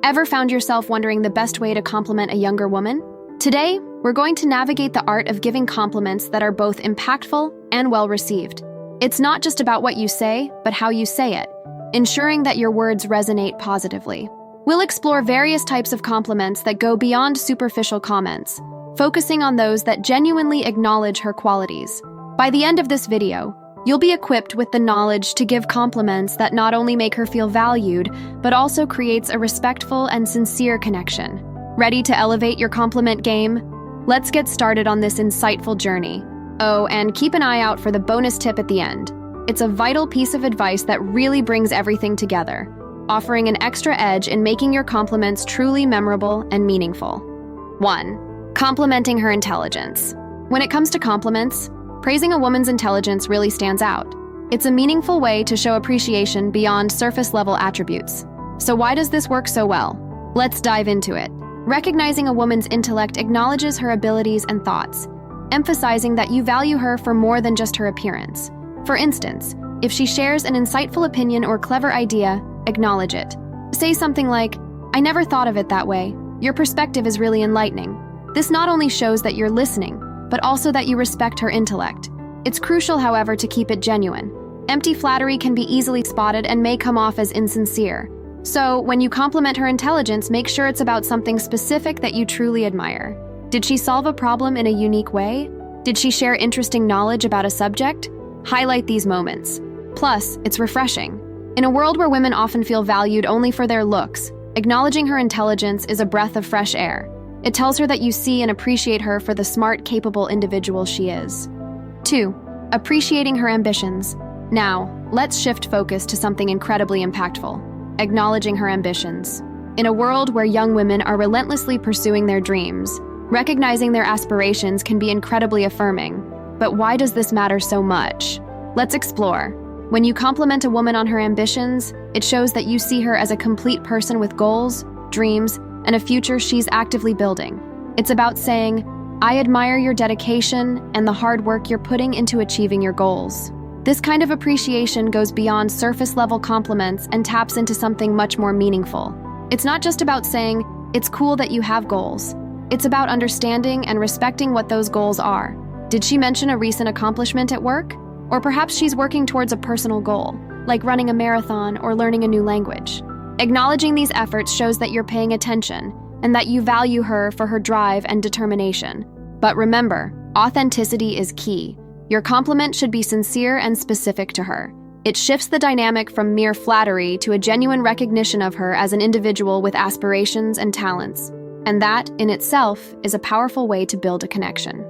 Ever found yourself wondering the best way to compliment a younger woman? Today, we're going to navigate the art of giving compliments that are both impactful and well-received. It's not just about what you say, but how you say it, ensuring that your words resonate positively. We'll explore various types of compliments that go beyond superficial comments, focusing on those that genuinely acknowledge her qualities. By the end of this video, you'll be equipped with the knowledge to give compliments that not only make her feel valued, but also creates a respectful and sincere connection. Ready to elevate your compliment game? Let's get started on this insightful journey. Oh, and keep an eye out for the bonus tip at the end. It's a vital piece of advice that really brings everything together, offering an extra edge in making your compliments truly memorable and meaningful. 1. Complimenting her intelligence. When it comes to compliments, praising a woman's intelligence really stands out. It's a meaningful way to show appreciation beyond surface-level attributes. So why does this work so well? Let's dive into it. Recognizing a woman's intellect acknowledges her abilities and thoughts, emphasizing that you value her for more than just her appearance. For instance, if she shares an insightful opinion or clever idea, acknowledge it. Say something like, "I never thought of it that way. Your perspective is really enlightening." This not only shows that you're listening, but also that you respect her intellect. It's crucial, however, to keep it genuine. Empty flattery can be easily spotted and may come off as insincere. So, when you compliment her intelligence, make sure it's about something specific that you truly admire. Did she solve a problem in a unique way? Did she share interesting knowledge about a subject? Highlight these moments. Plus, it's refreshing. In a world where women often feel valued only for their looks, acknowledging her intelligence is a breath of fresh air. It tells her that you see and appreciate her for the smart, capable individual she is. 2. Appreciating her ambitions. Now, let's shift focus to something incredibly impactful. Acknowledging her ambitions. In a world where young women are relentlessly pursuing their dreams, recognizing their aspirations can be incredibly affirming. But why does this matter so much? Let's explore. When you compliment a woman on her ambitions, it shows that you see her as a complete person with goals, dreams, and a future she's actively building. It's about saying, "I admire your dedication and the hard work you're putting into achieving your goals." This kind of appreciation goes beyond surface-level compliments and taps into something much more meaningful. It's not just about saying, "It's cool that you have goals." It's about understanding and respecting what those goals are. Did she mention a recent accomplishment at work? Or perhaps she's working towards a personal goal, like running a marathon or learning a new language. Acknowledging these efforts shows that you're paying attention and that you value her for her drive and determination. But remember, authenticity is key. Your compliment should be sincere and specific to her. It shifts the dynamic from mere flattery to a genuine recognition of her as an individual with aspirations and talents. And that, in itself, is a powerful way to build a connection.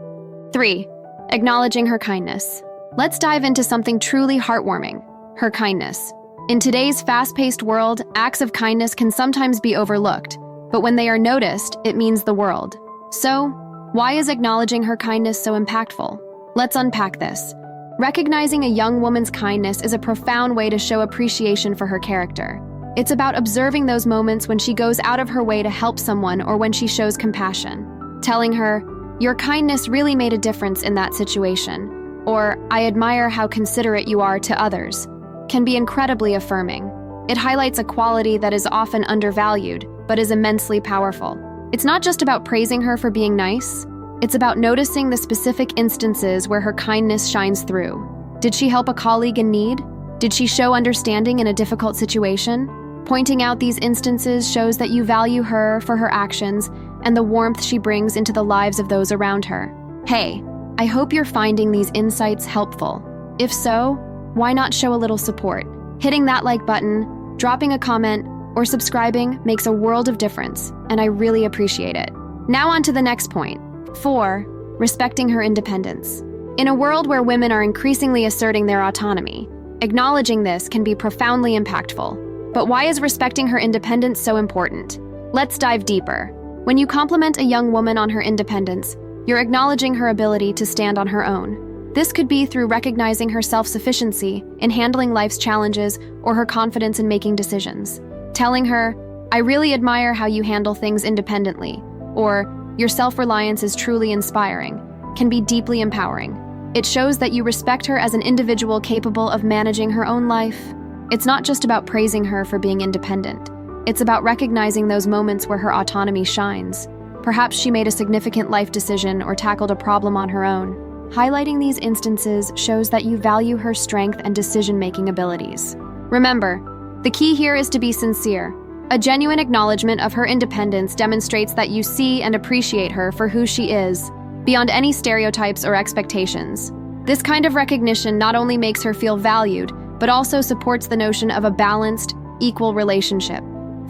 3. Acknowledging her kindness. Let's dive into something truly heartwarming: her kindness. In today's fast-paced world, acts of kindness can sometimes be overlooked, but when they are noticed, it means the world. So, why is acknowledging her kindness so impactful? Let's unpack this. Recognizing a young woman's kindness is a profound way to show appreciation for her character. It's about observing those moments when she goes out of her way to help someone or when she shows compassion. Telling her, "Your kindness really made a difference in that situation," or "I admire how considerate you are to others," can be incredibly affirming. It highlights a quality that is often undervalued, but is immensely powerful. It's not just about praising her for being nice. It's about noticing the specific instances where her kindness shines through. Did she help a colleague in need? Did she show understanding in a difficult situation? Pointing out these instances shows that you value her for her actions and the warmth she brings into the lives of those around her. Hey, I hope you're finding these insights helpful. If so, why not show a little support? Hitting that like button, dropping a comment, or subscribing makes a world of difference, and I really appreciate it. Now on to the next point. 4. Respecting her independence. In a world where women are increasingly asserting their autonomy, acknowledging this can be profoundly impactful. But why is respecting her independence so important? Let's dive deeper. When you compliment a young woman on her independence, you're acknowledging her ability to stand on her own. This could be through recognizing her self-sufficiency in handling life's challenges or her confidence in making decisions. Telling her, "I really admire how you handle things independently," or "Your self-reliance is truly inspiring," can be deeply empowering. It shows that you respect her as an individual capable of managing her own life. It's not just about praising her for being independent, It's about recognizing those moments where her autonomy shines. Perhaps she made a significant life decision or tackled a problem on her own. Highlighting these instances shows that you value her strength and decision-making abilities. Remember, the key here is to be sincere. A genuine acknowledgement of her independence demonstrates that you see and appreciate her for who she is, beyond any stereotypes or expectations. This kind of recognition not only makes her feel valued, but also supports the notion of a balanced, equal relationship.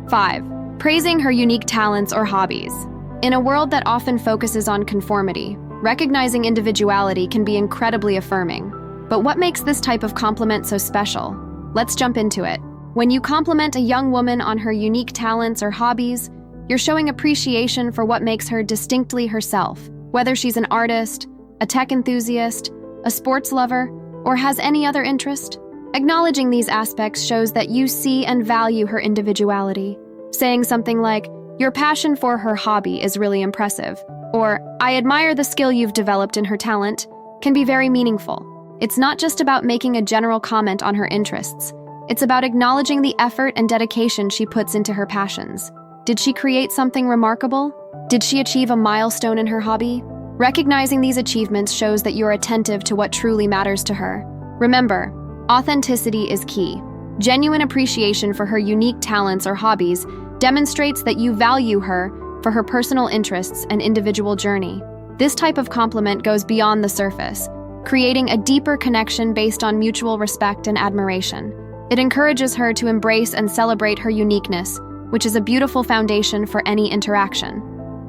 5. Praising her unique talents or hobbies. In a world that often focuses on conformity, recognizing individuality can be incredibly affirming. But what makes this type of compliment so special? Let's jump into it. When you compliment a young woman on her unique talents or hobbies, you're showing appreciation for what makes her distinctly herself. Whether she's an artist, a tech enthusiast, a sports lover, or has any other interest, acknowledging these aspects shows that you see and value her individuality. Saying something like, "Your passion for her hobby is really impressive," or "I admire the skill you've developed in her talent," can be very meaningful. It's not just about making a general comment on her interests. It's about acknowledging the effort and dedication she puts into her passions. Did she create something remarkable? Did she achieve a milestone in her hobby? Recognizing these achievements shows that you're attentive to what truly matters to her. Remember, authenticity is key. Genuine appreciation for her unique talents or hobbies demonstrates that you value her for her personal interests and individual journey. This type of compliment goes beyond the surface, creating a deeper connection based on mutual respect and admiration. It encourages her to embrace and celebrate her uniqueness, which is a beautiful foundation for any interaction.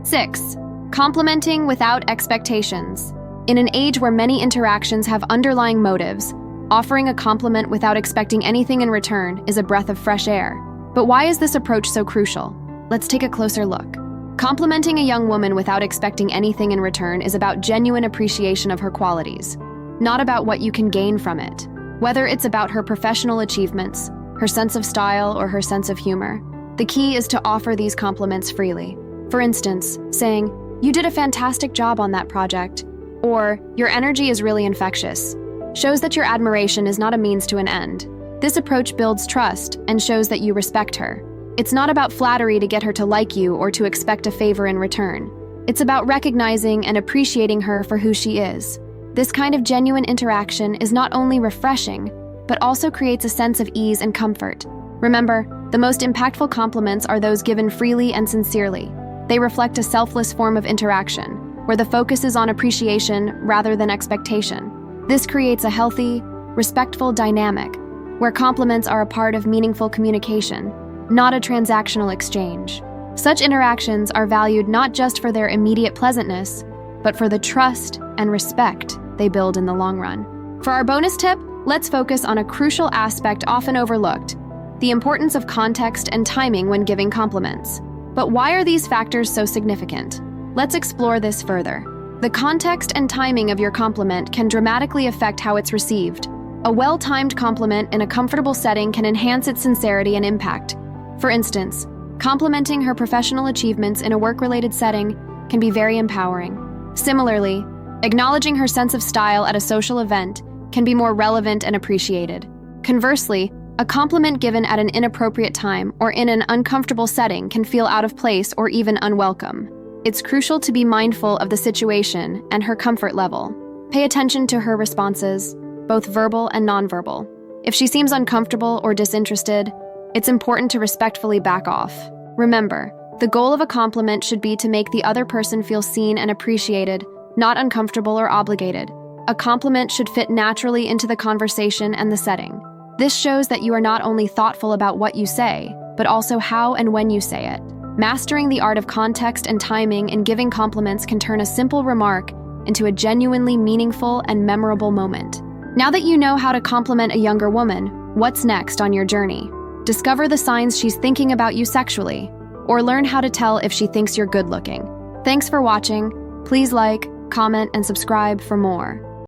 6. Complimenting without expectations. In an age where many interactions have underlying motives, offering a compliment without expecting anything in return is a breath of fresh air. But why is this approach so crucial? Let's take a closer look. Complimenting a young woman without expecting anything in return is about genuine appreciation of her qualities, not about what you can gain from it. Whether it's about her professional achievements, her sense of style, or her sense of humor, the key is to offer these compliments freely. For instance, saying, "You did a fantastic job on that project," or "Your energy is really infectious," shows that your admiration is not a means to an end. This approach builds trust and shows that you respect her. It's not about flattery to get her to like you or to expect a favor in return. It's about recognizing and appreciating her for who she is. This kind of genuine interaction is not only refreshing, but also creates a sense of ease and comfort. Remember, the most impactful compliments are those given freely and sincerely. They reflect a selfless form of interaction, where the focus is on appreciation rather than expectation. This creates a healthy, respectful dynamic, where compliments are a part of meaningful communication, not a transactional exchange. Such interactions are valued not just for their immediate pleasantness, but for the trust and respect they build in the long run. For our bonus tip, let's focus on a crucial aspect often overlooked: the importance of context and timing when giving compliments. But why are these factors so significant? Let's explore this further. The context and timing of your compliment can dramatically affect how it's received. A well-timed compliment in a comfortable setting can enhance its sincerity and impact. For instance, complimenting her professional achievements in a work-related setting can be very empowering. Similarly, acknowledging her sense of style at a social event can be more relevant and appreciated. Conversely, a compliment given at an inappropriate time or in an uncomfortable setting can feel out of place or even unwelcome. It's crucial to be mindful of the situation and her comfort level. Pay attention to her responses, both verbal and nonverbal. If she seems uncomfortable or disinterested, it's important to respectfully back off. Remember, the goal of a compliment should be to make the other person feel seen and appreciated, not uncomfortable or obligated. A compliment should fit naturally into the conversation and the setting. This shows that you are not only thoughtful about what you say, but also how and when you say it. Mastering the art of context and timing in giving compliments can turn a simple remark into a genuinely meaningful and memorable moment. Now that you know how to compliment a younger woman, what's next on your journey? Discover the signs she's thinking about you sexually, or learn how to tell if she thinks you're good-looking. Thanks for watching. Please like, comment, and subscribe for more.